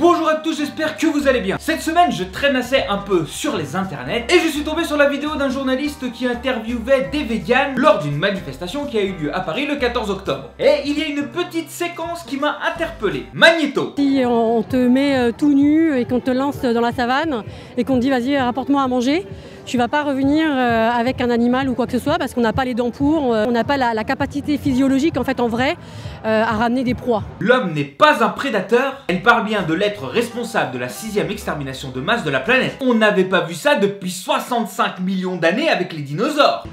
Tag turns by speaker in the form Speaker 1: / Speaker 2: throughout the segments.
Speaker 1: Bonjour à tous, j'espère que vous allez bien. Cette semaine, je traînassais un peu sur les internets et je suis tombé sur la vidéo d'un journaliste qui interviewait des véganes lors d'une manifestation qui a eu lieu à Paris le 14 octobre. Et il y a une petite séquence qui m'a interpellé. Magnéto.
Speaker 2: Si on te met tout nu et qu'on te lance dans la savane et qu'on te dit vas-y rapporte-moi à manger, tu vas pas revenir avec un animal ou quoi que ce soit parce qu'on n'a pas les dents pour, on n'a pas la capacité physiologique en fait en vrai à ramener des proies.
Speaker 1: L'homme n'est pas un prédateur, elle parle bien de l'être responsable de la 6e extermination de masse de la planète. On n'avait pas vu ça depuis 65 millions d'années avec les dinosaures.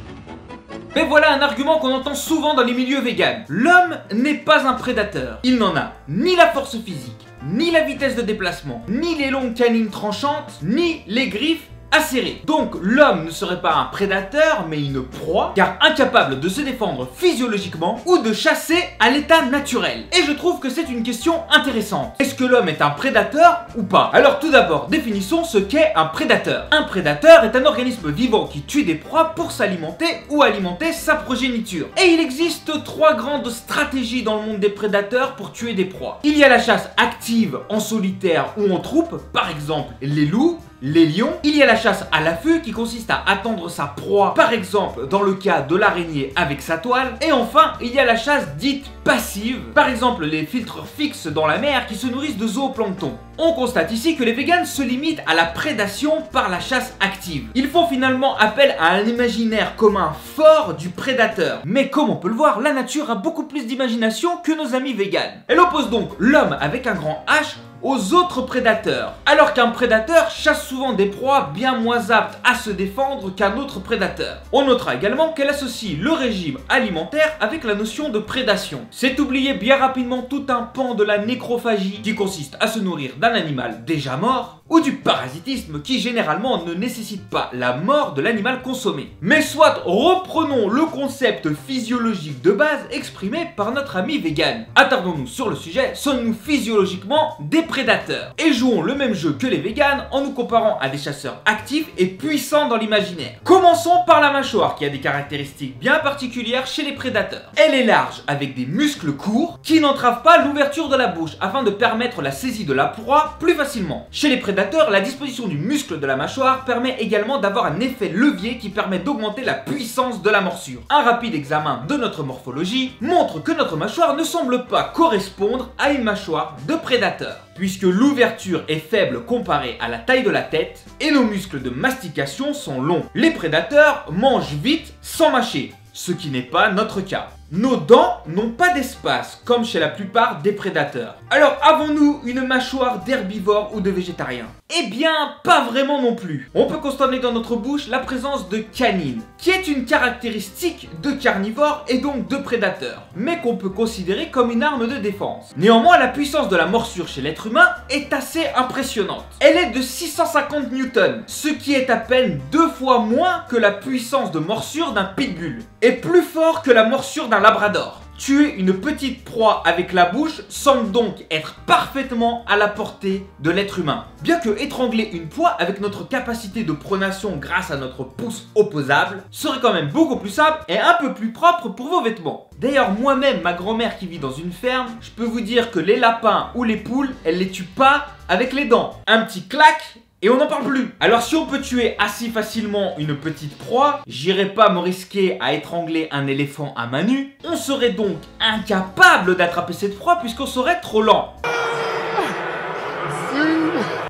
Speaker 1: Mais voilà un argument qu'on entend souvent dans les milieux véganes. L'homme n'est pas un prédateur. Il n'en a ni la force physique, ni la vitesse de déplacement, ni les longues canines tranchantes, ni les griffes acérées. Donc l'homme ne serait pas un prédateur mais une proie, car incapable de se défendre physiologiquement ou de chasser à l'état naturel. Et je trouve que c'est une question intéressante. Est-ce que l'homme est un prédateur ou pas? Alors tout d'abord, définissons ce qu'est un prédateur. Un prédateur est un organisme vivant qui tue des proies pour s'alimenter ou alimenter sa progéniture. Et il existe 3 grandes stratégies dans le monde des prédateurs pour tuer des proies. Il y a la chasse active en solitaire ou en troupe, par exemple les loups, les lions. Il y a la chasse à l'affût qui consiste à attendre sa proie, par exemple dans le cas de l'araignée avec sa toile. Et enfin, il y a la chasse dite passive, par exemple les filtres fixes dans la mer qui se nourrissent de zooplancton. On constate ici que les véganes se limitent à la prédation par la chasse active. Ils font finalement appel à un imaginaire commun fort du prédateur. Mais comme on peut le voir, la nature a beaucoup plus d'imagination que nos amis véganes. Elle oppose donc l'homme avec un grand H aux autres prédateurs, alors qu'un prédateur chasse souvent des proies bien moins aptes à se défendre qu'un autre prédateur. On notera également qu'elle associe le régime alimentaire avec la notion de prédation. C'est oublier bien rapidement tout un pan de la nécrophagie qui consiste à se nourrir d'un animal déjà mort, ou du parasitisme qui généralement ne nécessite pas la mort de l'animal consommé. Mais soit, reprenons le concept physiologique de base exprimé par notre ami vegan. Attardons-nous sur le sujet, sommes-nous physiologiquement des prédateurs? Et jouons le même jeu que les véganes en nous comparant à des chasseurs actifs et puissants dans l'imaginaire. Commençons par la mâchoire qui a des caractéristiques bien particulières chez les prédateurs. Elle est large avec des muscles courts qui n'entravent pas l'ouverture de la bouche afin de permettre la saisie de la proie plus facilement. Chez les prédateurs, la disposition du muscle de la mâchoire permet également d'avoir un effet levier qui permet d'augmenter la puissance de la morsure. Un rapide examen de notre morphologie montre que notre mâchoire ne semble pas correspondre à une mâchoire de prédateur, puisque l'ouverture est faible comparée à la taille de la tête et nos muscles de mastication sont longs. Les prédateurs mangent vite sans mâcher, ce qui n'est pas notre cas. Nos dents n'ont pas d'espace, comme chez la plupart des prédateurs. Alors avons-nous une mâchoire d'herbivore ou de végétarien? Eh bien, pas vraiment non plus. On peut constater dans notre bouche la présence de canines, qui est une caractéristique de carnivore et donc de prédateur, mais qu'on peut considérer comme une arme de défense. Néanmoins, la puissance de la morsure chez l'être humain est assez impressionnante. Elle est de 650 newtons, ce qui est à peine 2 fois moins que la puissance de morsure d'un pitbull, et plus fort que la morsure d'un labrador. Tuer une petite proie avec la bouche semble donc être parfaitement à la portée de l'être humain. Bien que étrangler une proie avec notre capacité de pronation grâce à notre pouce opposable serait quand même beaucoup plus simple et un peu plus propre pour vos vêtements. D'ailleurs, moi-même, ma grand-mère qui vit dans une ferme, je peux vous dire que les lapins ou les poules, elle les tue pas avec les dents. Un petit clac et on n'en parle plus. Alors si on peut tuer assez facilement une petite proie, j'irai pas me risquer à étrangler un éléphant à main nue. On serait donc incapable d'attraper cette proie puisqu'on serait trop lent.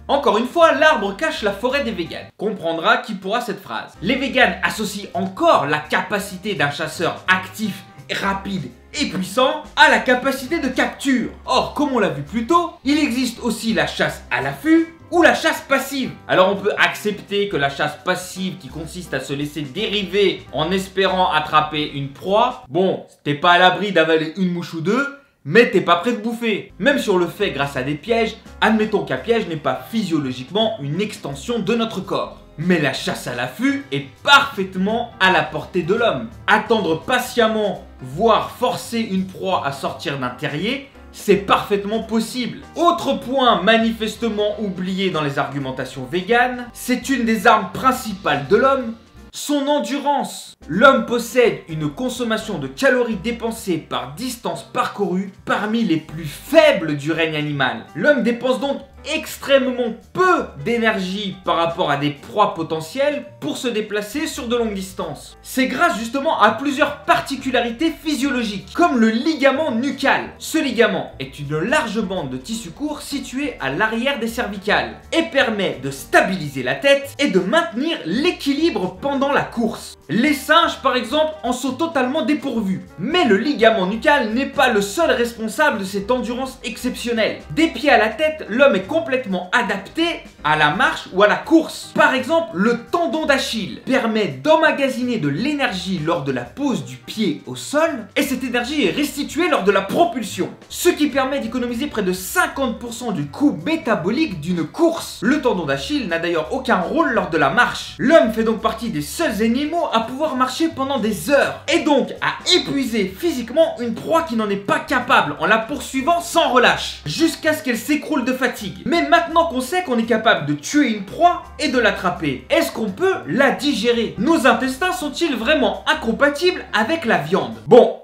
Speaker 1: Encore une fois, l'arbre cache la forêt des véganes. Comprendra qui pourra cette phrase. Les véganes associent encore la capacité d'un chasseur actif, rapide et puissant à la capacité de capture. Or, comme on l'a vu plus tôt, il existe aussi la chasse à l'affût ou la chasse passive. Alors on peut accepter que la chasse passive qui consiste à se laisser dériver en espérant attraper une proie, bon, t'es pas à l'abri d'avaler une mouche ou deux, mais t'es pas prêt de bouffer. Même si on le fait grâce à des pièges, admettons qu'un piège n'est pas physiologiquement une extension de notre corps. Mais la chasse à l'affût est parfaitement à la portée de l'homme. Attendre patiemment, voire forcer une proie à sortir d'un terrier, c'est parfaitement possible. Autre point manifestement oublié dans les argumentations véganes, c'est une des armes principales de l'homme, son endurance. L'homme possède une consommation de calories dépensées par distance parcourue parmi les plus faibles du règne animal. L'homme dépense donc extrêmement peu d'énergie par rapport à des proies potentielles pour se déplacer sur de longues distances. C'est grâce justement à plusieurs particularités physiologiques, comme le ligament nucal. Ce ligament est une large bande de tissu court située à l'arrière des cervicales et permet de stabiliser la tête et de maintenir l'équilibre pendant la course. Les singes par exemple en sont totalement dépourvus, mais le ligament nucal n'est pas le seul responsable de cette endurance exceptionnelle. Des pieds à la tête, l'homme est complètement adapté à la marche ou à la course. Par exemple, le tendon d'Achille permet d'emmagasiner de l'énergie lors de la pose du pied au sol et cette énergie est restituée lors de la propulsion, ce qui permet d'économiser près de 50% du coût métabolique d'une course. Le tendon d'Achille n'a d'ailleurs aucun rôle lors de la marche. L'homme fait donc partie des seuls animaux à pouvoir marcher pendant des heures et donc à épuiser physiquement une proie qui n'en est pas capable en la poursuivant sans relâche jusqu'à ce qu'elle s'écroule de fatigue. Mais maintenant qu'on sait qu'on est capable de tuer une proie et de l'attraper, est-ce qu'on peut la digérer? Nos intestins sont-ils vraiment incompatibles avec la viande? Bon,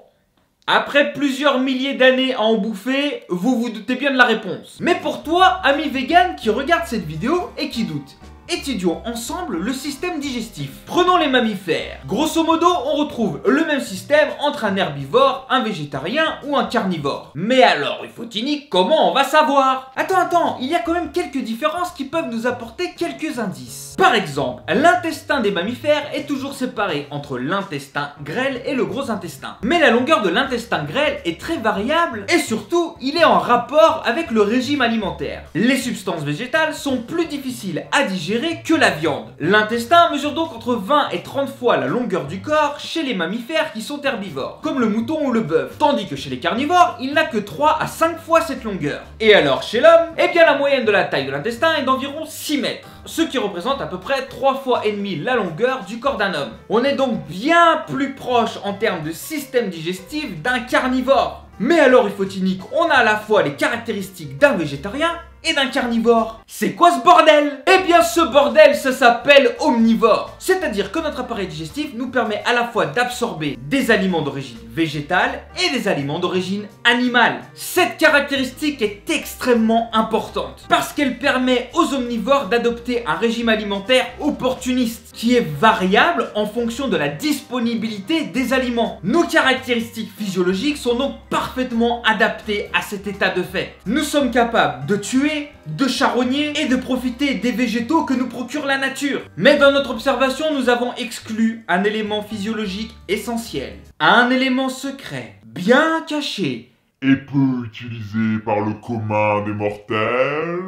Speaker 1: après plusieurs milliers d'années à en bouffer, vous vous doutez bien de la réponse. Mais pour toi, ami vegan qui regarde cette vidéo et qui doute, étudions ensemble le système digestif. Prenons les mammifères. Grosso modo, on retrouve le même système entre un herbivore, un végétarien ou un carnivore. Mais alors, Ufotini, comment on va savoir? Attends, il y a quand même quelques différences qui peuvent nous apporter quelques indices. Par exemple, l'intestin des mammifères est toujours séparé entre l'intestin grêle et le gros intestin. Mais la longueur de l'intestin grêle est très variable et surtout, il est en rapport avec le régime alimentaire. Les substances végétales sont plus difficiles à digérer que la viande. L'intestin mesure donc entre 20 et 30 fois la longueur du corps chez les mammifères qui sont herbivores, comme le mouton ou le bœuf, tandis que chez les carnivores, il n'a que 3 à 5 fois cette longueur. Et alors chez l'homme, eh bien la moyenne de la taille de l'intestin est d'environ 6 mètres, ce qui représente à peu près 3 fois et demi la longueur du corps d'un homme. On est donc bien plus proche en termes de système digestif d'un carnivore. Mais alors Ufotinique, on a à la fois les caractéristiques d'un végétarien et d'un carnivore. C'est quoi ce bordel? Eh bien ce bordel, ça s'appelle omnivore. C'est-à-dire que notre appareil digestif nous permet à la fois d'absorber des aliments d'origine végétale et des aliments d'origine animale. Cette caractéristique est extrêmement importante parce qu'elle permet aux omnivores d'adopter un régime alimentaire opportuniste qui est variable en fonction de la disponibilité des aliments. Nos caractéristiques physiologiques sont donc parfaitement adaptées à cet état de fait. Nous sommes capables de tuer, de charogner et de profiter des végétaux que nous procure la nature. Mais dans notre observation, nous avons exclu un élément physiologique essentiel, un élément secret, bien caché,
Speaker 3: et peu utilisé par le commun des mortels.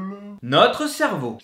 Speaker 1: Notre cerveau.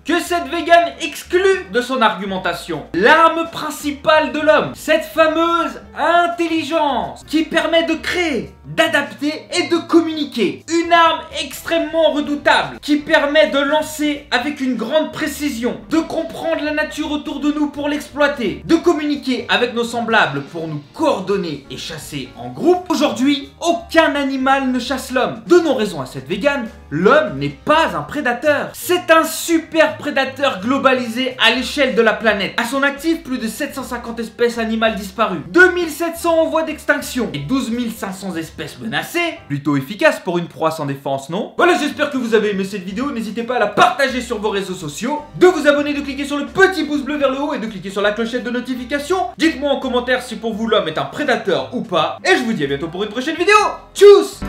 Speaker 1: Que cette végane exclut de son argumentation l'arme principale de l'homme, cette fameuse intelligence qui permet de créer, d'adapter et de communiquer. Une arme extrêmement redoutable qui permet de lancer avec une grande précision, de comprendre la nature autour de nous pour l'exploiter, de communiquer avec nos semblables pour nous coordonner et chasser en groupe. Aujourd'hui, aucun animal ne chasse l'homme. Donnons raison à cette végane, l'homme n'est pas un prédateur. C'est un super prédateur globalisé à l'échelle de la planète. À son actif, plus de 750 espèces animales disparues, 2700 en voie d'extinction et 12 500 espèces menacées. Plutôt efficace pour une proie sans défense, non? Voilà, j'espère que vous avez aimé cette vidéo. N'hésitez pas à la partager sur vos réseaux sociaux, de vous abonner, de cliquer sur le petit pouce bleu vers le haut et de cliquer sur la clochette de notification. Dites-moi en commentaire si pour vous l'homme est un prédateur ou pas. Et je vous dis à bientôt pour une prochaine vidéo. Tchuss!